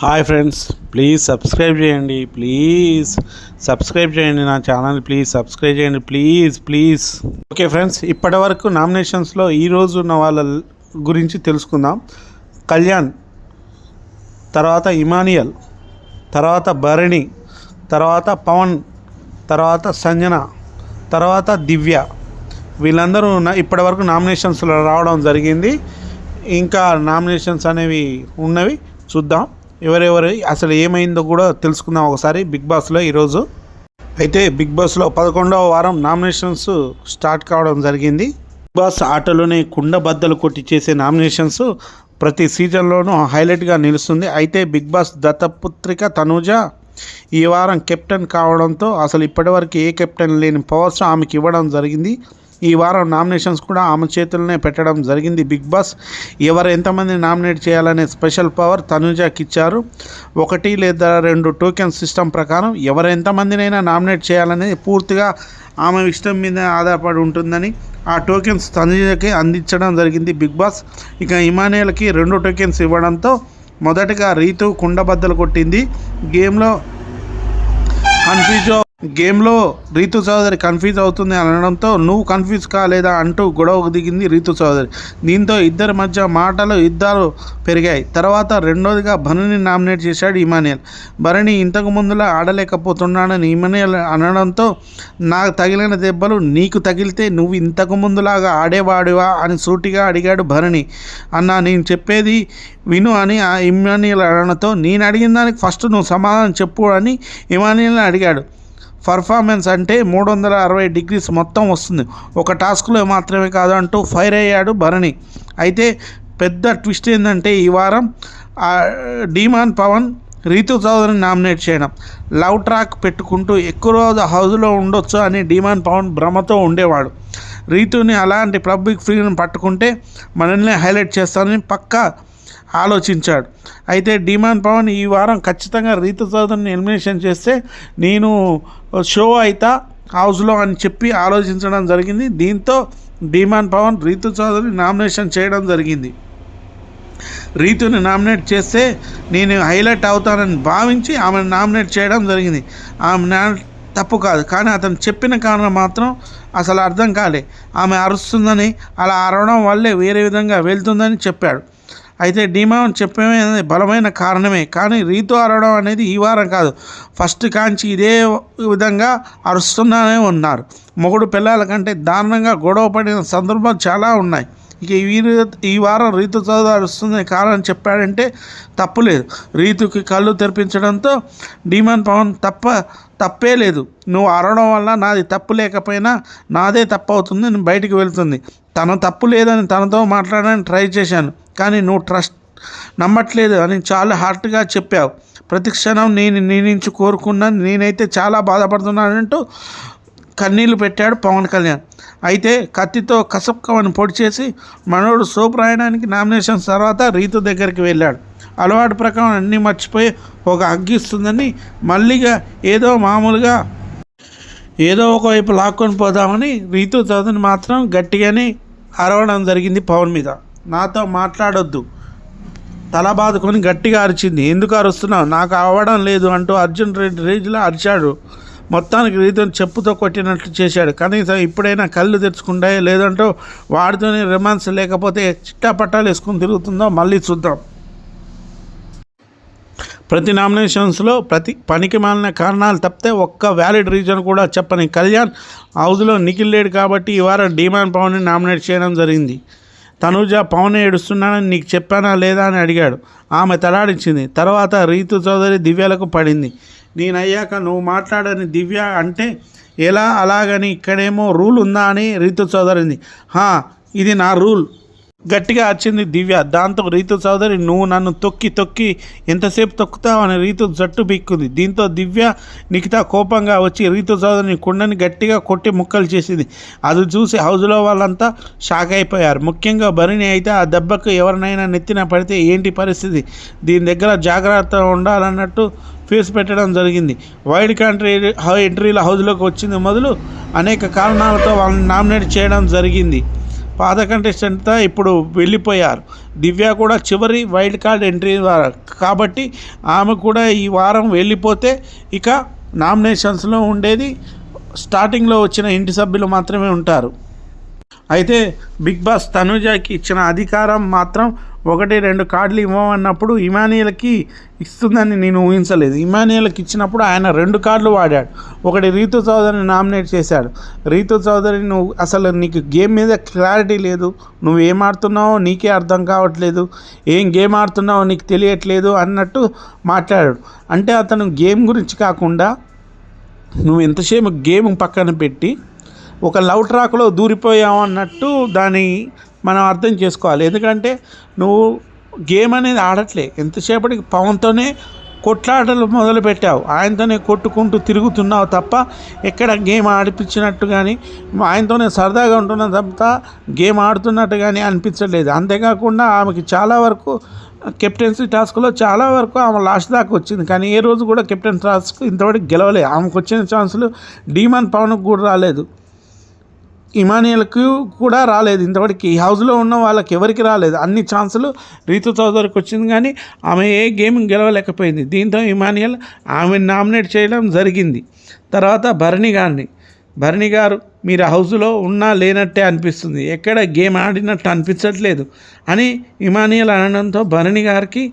Hi friends, please subscribe చేయండి. నా channel please subscribe చేయండి. ప్లీజ్. ఓకే ఫ్రెండ్స్, ఇప్పటి వరకు నామినేషన్స్లో ఈరోజు ఉన్న వాళ్ళ గురించి తెలుసుకుందాం. కళ్యాణ్, తర్వాత ఇమానియల్, తర్వాత భరణి, తర్వాత పవన్, తర్వాత సంజన, తర్వాత దివ్య. వీళ్ళందరూ ఇప్పటి వరకు నామినేషన్స్లో రావడం జరిగింది. ఇంకా నామినేషన్స్ అనేవి ఉన్నవి, చూద్దాం ఎవరెవరు అసలు ఏమైందో కూడా తెలుసుకుందాం ఒకసారి బిగ్ బాస్లో ఈరోజు. అయితే బిగ్ బాస్లో 11వ వారం నామినేషన్స్ స్టార్ట్ కావడం జరిగింది. బిగ్ బాస్ ఆటలోనే కుండ బద్దలు కొట్టి చేసే నామినేషన్స్ ప్రతి సీజన్లోనూ హైలైట్గా నిలుస్తుంది. అయితే బిగ్ బాస్ దత్తపుత్రిక తనూజ ఈ వారం కెప్టెన్ కావడంతో అసలు ఇప్పటివరకు ఏ కెప్టెన్ లేని పవర్స్ ఆమెకి ఇవ్వడం జరిగింది. ఈ వారం నామినేషన్స్ కూడా ఆమె చేతుల్లోనే పెట్టడం జరిగింది. బిగ్ బాస్ ఎవరు ఎంతమంది నామినేట్ చేయాలనే స్పెషల్ పవర్ తనుజాకి ఇచ్చారు. 1 లేదా 2 టోకెన్ సిస్టమ్ ప్రకారం ఎవరు ఎంతమందినైనా నామినేట్ చేయాలనేది పూర్తిగా ఆమె ఇష్టం మీద ఆధారపడి ఉంటుందని ఆ టోకెన్స్ తనుజాకి అందించడం జరిగింది బిగ్ బాస్. ఇక ఇమానియల్కి 2 టోకెన్స్ ఇవ్వడంతో మొదటగా రీతు కుండబద్దలు కొట్టింది. గేమ్లో రీతు చౌదరి కన్ఫ్యూజ్ అవుతుంది అనడంతో నువ్వు కన్ఫ్యూజ్ కాలేదా అంటూ గొడవకు దిగింది రీతు చౌదరి. దీంతో ఇద్దరి మధ్య మాటలు పెరిగాయి. తర్వాత రెండోదిగా భరణిని నామినేట్ చేశాడు ఇమానియల్. భరణి ఇంతకు ముందులా ఆడలేకపోతున్నాడని ఇమానియల్ అనడంతో నాకు తగిలిన దెబ్బలు నీకు తగిలితే నువ్వు ఇంతకు ముందులాగా ఆడేవాడివా అని సూటిగా అడిగాడు భరణి. అన్నా, నేను చెప్పేది విను అని ఆ ఇమానియల్ అనడంతో నేను అడిగిన దానికి ఫస్ట్ నువ్వు సమాధానం చెప్పు అని ఇమానియల్ని అడిగాడు. పర్ఫార్మెన్స్ అంటే 360 డిగ్రీస్ మొత్తం వస్తుంది, ఒక టాస్క్లో మాత్రమే కాదు అంటూ ఫైర్ అయ్యాడు భరణి. అయితే పెద్ద ట్విస్ట్ ఏంటంటే ఈ వారం డీమాన్ పవన్ రీతు చౌదరిని నామినేట్ చేయడం. లవ్ ట్రాక్ పెట్టుకుంటూ ఎక్కువ రోజు హౌస్లో ఉండొచ్చు అని డీమాన్ పవన్ భ్రమతో ఉండేవాడు. రీతుని అలాంటి పబ్లిక్ ఫ్రీడమ్ పట్టుకుంటే మనల్ని హైలైట్ చేస్తానని పక్కా ఆలోచించాడు. అయితే డీమాన్ పవన్ ఈ వారం ఖచ్చితంగా రీతు చౌదరిని ఎలిమినేషన్ చేస్తే నేను షో అవుతా హౌస్లో అని చెప్పి ఆలోచించడం జరిగింది. దీంతో డీమాన్ పవన్ రీతు చౌదరిని నామినేషన్ చేయడం జరిగింది. రీతుని నామినేట్ చేస్తే నేను హైలైట్ అవుతానని భావించి ఆమెను నామినేట్ చేయడం జరిగింది. ఆమె తప్పు కాదు, కానీ అతను చెప్పిన కారణం మాత్రం అసలు అర్థం కాలే. ఆమె అరుస్తుందని, అలా అరవడం వల్లే వేరే విధంగా వెళ్తుందని చెప్పాడు. అయితే డీమాన్ చెప్పేది బలమైన కారణమే, కానీ రీతు అరవడం అనేది ఈ వారం కాదు, ఫస్ట్ కాంచి ఇదే విధంగా అరుస్తూనే ఉన్నారు. మొగుడు పిల్లల కంటే దారుణంగా గొడవ పడిన సందర్భాలు చాలా ఉన్నాయి. ఇక ఈ వారం రీతు చదువు అరుస్తుందని కారణం చెప్పాడంటే తప్పులేదు. రీతుకి కళ్ళు తెరిపించడంతో డీమాన్ పవన్ తప్పే లేదు, నువ్వు అరవడం వల్ల నాది తప్పు లేకపోయినా నాదే తప్పు అవుతుంది, నేను బయటికి వెళ్తుంది. తన తప్పు లేదని తనతో మాట్లాడడానికి ట్రై చేశాను, కానీ నువ్వు నమ్మట్లేదు అని చాలా హార్ట్గా చెప్పావు. ప్రతి క్షణం నేను నీ నుంచి కోరుకున్నాను, నేనైతే చాలా బాధపడుతున్నానంటూ కన్నీళ్లు పెట్టాడు పవన్ కళ్యాణ్. అయితే కత్తితో కసక్కమని పొడి చేసి మనోడు సోపు రాయడానికి నామినేషన్స్ తర్వాత రీతు దగ్గరికి వెళ్ళాడు. అలవాటు ప్రకారం అన్నీ మర్చిపోయి ఒక అగ్గిస్తుందని మళ్ళీగా ఏదో ఒకవైపు లాక్కొని పోదామని రీతు చదువుని మాత్రం గట్టిగానే అరవడం జరిగింది పవన్ మీద. నాతో మాట్లాడొద్దు, తల బాదుకొని గట్టిగా అరిచింది. ఎందుకు అరుస్తున్నావు, నాకు అవ్వడం లేదు అంటూ అర్జున్ రెడ్డి రేంజ్లో అరిచాడు. మొత్తానికి రీతుని చెప్పుతో కొట్టినట్లు చేశాడు. కనీసం ఇప్పుడైనా కళ్ళు తెరుచుకుంటాయి, లేదంటూ వాడితోనే రొమాన్స్ లేకపోతే చిట్టాపట్టాలు వేసుకొని తిరుగుతుందో మళ్ళీ చూద్దాం. ప్రతి నామినేషన్స్లో పనికి మాలిన కారణాలు తప్పితే ఒక్క వ్యాలిడ్ రీజన్ కూడా చెప్పని కళ్యాణ్ హౌస్లో నిఖిల్ లేడు కాబట్టి ఈ వారం డీమాన్ పవన్ని నామినేట్ చేయడం జరిగింది. తనూజ పవన్ ఏడుస్తున్నానని నీకు చెప్పానా లేదా అని అడిగాడు. ఆమె తలాడించింది. తర్వాత రీతు చౌదరి దివ్యలకు పడింది. నేనయ్యాక నువ్వు మాట్లాడని దివ్య అంటే ఎలా అలాగని ఇక్కడేమో రూల్ ఉందా అని రీతు చౌదరింది. ఇది నా రూల్ గట్టిగా వచ్చింది దివ్య. దాంతో రీతు చౌదరి నువ్వు నన్ను తొక్కి ఎంతసేపు తొక్కుతావు అని రీతు జట్టు బిక్కుంది. దీంతో దివ్య నిఖిత కోపంగా వచ్చి రీతు చౌదరిని కుండని గట్టిగా కొట్టి ముక్కలు చేసింది. అది చూసి హౌస్లో వాళ్ళంతా షాక్ అయిపోయారు. ముఖ్యంగా భరణి అయితే ఆ దెబ్బకు ఎవరినైనా నెత్తిన పడితే ఏంటి పరిస్థితి, దీని దగ్గర జాగ్రత్తగా ఉండాలన్నట్టు ఫేస్ పెట్టడం జరిగింది. వైల్డ్ ఎంట్రీల హౌస్లోకి వచ్చింది మొదలు అనేక కారణాలతో వాళ్ళని నామినేట్ చేయడం జరిగింది. పాత కంటెస్టెంట్ ఇప్పుడు వెళ్ళిపోయారు. దివ్య కూడా చివరి వైల్డ్ కార్డ్ ఎంట్రీ కాబట్టి ఆమె కూడా ఈ వారం వెళ్ళిపోతే ఇక నామినేషన్స్లో ఉండేది స్టార్టింగ్లో వచ్చిన ఇంటి సభ్యులు మాత్రమే ఉంటారు. అయితే బిగ్ బాస్ తనుజకి ఇచ్చిన అధికారం మాత్రం 1-2 కార్డులు ఇవ్వమన్నప్పుడు ఇమానియల్కి ఇస్తుందని నేను ఊహించలేదు. ఇమానియల్కి ఇచ్చినప్పుడు ఆయన 2 కార్డులు వాడాడు. ఒకటి రీతు చౌదరిని నామినేట్ చేశాడు. రీతు చౌదరి నువ్వు అసలు నీకు గేమ్ మీద క్లారిటీ లేదు, నువ్వు ఏం ఆడుతున్నావో నీకే అర్థం కావట్లేదు, ఏం గేమ్ ఆడుతున్నావో నీకు తెలియట్లేదు అన్నట్టు మాట్లాడాడు. అంటే అతను గేమ్ గురించి కాకుండా నువ్వు ఎంతసేపు గేమ్ పక్కన పెట్టి ఒక లవ్ ట్రాక్లో దూరిపోయావు అన్నట్టు దాన్ని మనం అర్థం చేసుకోవాలి. ఎందుకంటే నువ్వు గేమ్ అనేది ఆడట్లే, ఎంతసేపటికి పవన్తోనే కొట్లాటలు మొదలుపెట్టావు, ఆయనతోనే కొట్టుకుంటూ తిరుగుతున్నావు తప్ప ఎక్కడ గేమ్ ఆడిపించినట్టు కానీ ఆయనతోనే సరదాగా ఉంటున్న తప్ప గేమ్ ఆడుతున్నట్టు కానీ అనిపించలేదు. అంతేకాకుండా ఆమెకి చాలా వరకు కెప్టెన్సీ టాస్క్లో చాలా వరకు ఆమె లాస్ట్ దాకా వచ్చింది, కానీ ఏ రోజు కూడా కెప్టెన్ టాస్క్ ఇంతవరకు గెలవలేదు. ఆమెకు వచ్చిన ఛాన్సులు డీమన్ పవన్కు కూడా రాలేదు, ఇమానియల్కి కూడా రాలేదు. ఇంతవరకు ఈ హౌస్లో ఉన్న వాళ్ళకి ఎవరికి రాలేదు. అన్ని ఛాన్సులు రీతు చౌదరికి వచ్చింది, కానీ ఆమె ఏ గేమ్ గెలవలేకపోయింది. దీంతో ఇమానియల్ ఆమె నామినేట్ చేయడం జరిగింది. తర్వాత భరణి గారు మీరు హౌస్లో ఉన్నా లేనట్టే అనిపిస్తుంది, ఎక్కడ గేమ్ ఆడినట్టు అనిపించట్లేదు అని ఇమానియల్ అనడంతో భరణి గారికి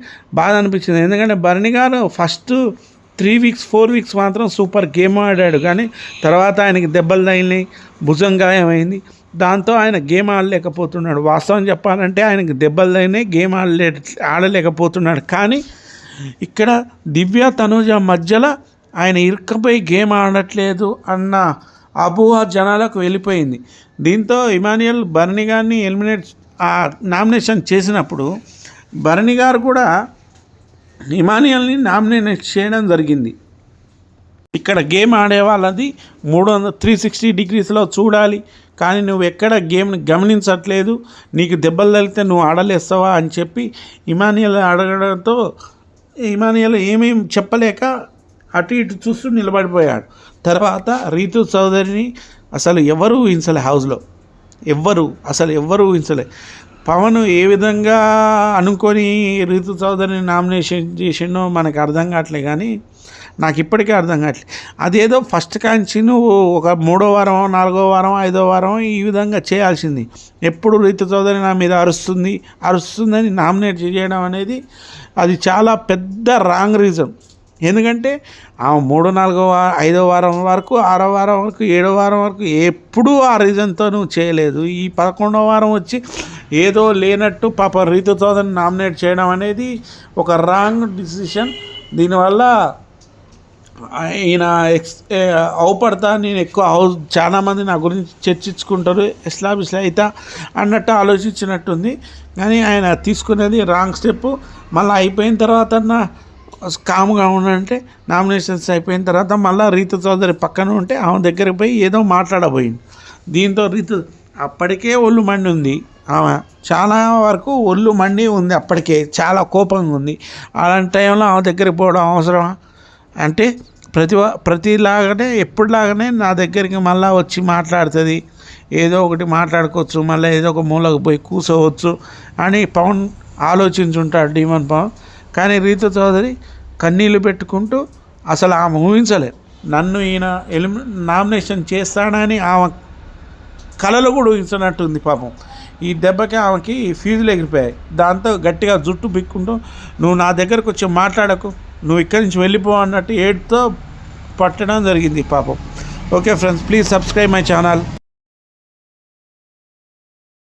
బాధ అనిపించింది. ఎందుకంటే భరణి గారు ఫస్ట్ 4 వీక్స్ మాత్రం సూపర్ గేమ్ ఆడాడు, కానీ తర్వాత ఆయనకి దెబ్బలు తగిలినాయి, భుజం గాయమైంది, దాంతో ఆయన గేమ్ ఆడలేకపోతున్నాడు. వాస్తవం చెప్పాలంటే ఆయనకి దెబ్బలు తగిలినాయి, గేమ్ ఆడలేకపోతున్నాడు. కానీ ఇక్కడ దివ్య తనుజ మధ్యలో ఆయన ఇరుక్కుపోయి గేమ్ ఆడట్లేదు అన్న అపోహ జనాలకు వెళ్ళిపోయింది. దీంతో ఇమానియల్ భరణి గారిని నామినేషన్ చేసినప్పుడు భరణి గారు కూడా ఇమానియల్ని నామినేట్ చేయడం జరిగింది. ఇక్కడ గేమ్ ఆడే వాళ్ళది 360 డిగ్రీస్లో చూడాలి, కానీ నువ్వు ఎక్కడ గేమ్ని గమనించట్లేదు, నీకు దెబ్బలు తగిలితే నువ్వు ఆడలేస్తావా అని చెప్పి ఇమానియల్ అడగడంతో ఇమానియల్ ఏమేం చెప్పలేక అటు ఇటు చూస్తూ నిలబడిపోయాడు. తర్వాత రీతు చౌదరిని అసలు ఎవరు ఊహించలే, హౌస్లో ఎవ్వరు ఊహించలే. పవన్ ఏ విధంగా అనుకొని రీతు చౌదరిని నామినేషన్ చేసిండో మనకు అర్థం కావట్లేదు, కానీ నాకు ఇప్పటికే అర్థం కావట్లేదు. అదేదో ఫస్ట్ కాంచి నువ్వు ఒక 3వ వారం 4వ వారం 5వ వారం ఈ విధంగా చేయాల్సింది. ఎప్పుడు రీతు చౌదరి నా మీద అరుస్తుందని నామినేట్ చేయడం అనేది అది చాలా పెద్ద రాంగ్ రీజన్. ఎందుకంటే ఆమె 3, 4, 5వ వారం వరకు 6వ వారం వరకు 7వ వారం వరకు ఎప్పుడూ ఆ రీజన్తో నువ్వు చేయలేదు. ఈ 11వ వారం వచ్చి ఏదో లేనట్టు పాప రీతు చౌదరిని నామినేట్ చేయడం అనేది ఒక రాంగ్ డిసిషన్. దీనివల్ల ఈయన అవుపడతా నేను ఎక్కువ చాలామంది నా గురించి చర్చించుకుంటారు, ఎస్లాబిష్ అవుతా అన్నట్టు ఆలోచించినట్టుంది. కానీ ఆయన తీసుకునేది రాంగ్ స్టెప్. మళ్ళీ అయిపోయిన తర్వాత కామ్గా ఉండంటే నామినేషన్స్ అయిపోయిన తర్వాత మళ్ళీ రీతు చౌదరి పక్కన ఉంటే ఆమె దగ్గరికి పోయి ఏదో మాట్లాడబోయింది. దీంతో రీతు అప్పటికే ఒళ్ళు మండి ఉంది, ఆమె చాలా వరకు ఒళ్ళు మండి ఉంది, అప్పటికే చాలా కోపంగా ఉంది. అలాంటి టైంలో ఆమె దగ్గరికి పోవడం అవసరమా? అంటే ప్రతిలాగానే ఎప్పుడులాగానే నా దగ్గరికి మళ్ళీ వచ్చి మాట్లాడుతుంది, ఏదో ఒకటి మాట్లాడుకోవచ్చు, మళ్ళీ ఏదో ఒక మూలకు పోయి కూర్చోవచ్చు అని పవన్ ఆలోచించుంటాడు, డీమన్ పవన్. కానీ రీతు చౌదరి కన్నీళ్ళు పెట్టుకుంటూ అసలు ఆమె ఊహించలేదు నన్ను ఈయన నామినేషన్ చేస్తాడని. ఆమె కళలు కూడా ఊహించినట్టుంది పాపం. ఈ దెబ్బకి ఆమెకి ఫీజులు ఎగిరిపోయాయి. దాంతో గట్టిగా జుట్టు బిక్కుంటూ నువ్వు నా దగ్గరకు వచ్చి మాట్లాడకు, నువ్వు ఇక్కడి నుంచి వెళ్ళిపో అన్నట్టు ఏడుతో పట్టడం జరిగింది పాపం. Okay friends, please subscribe my channel.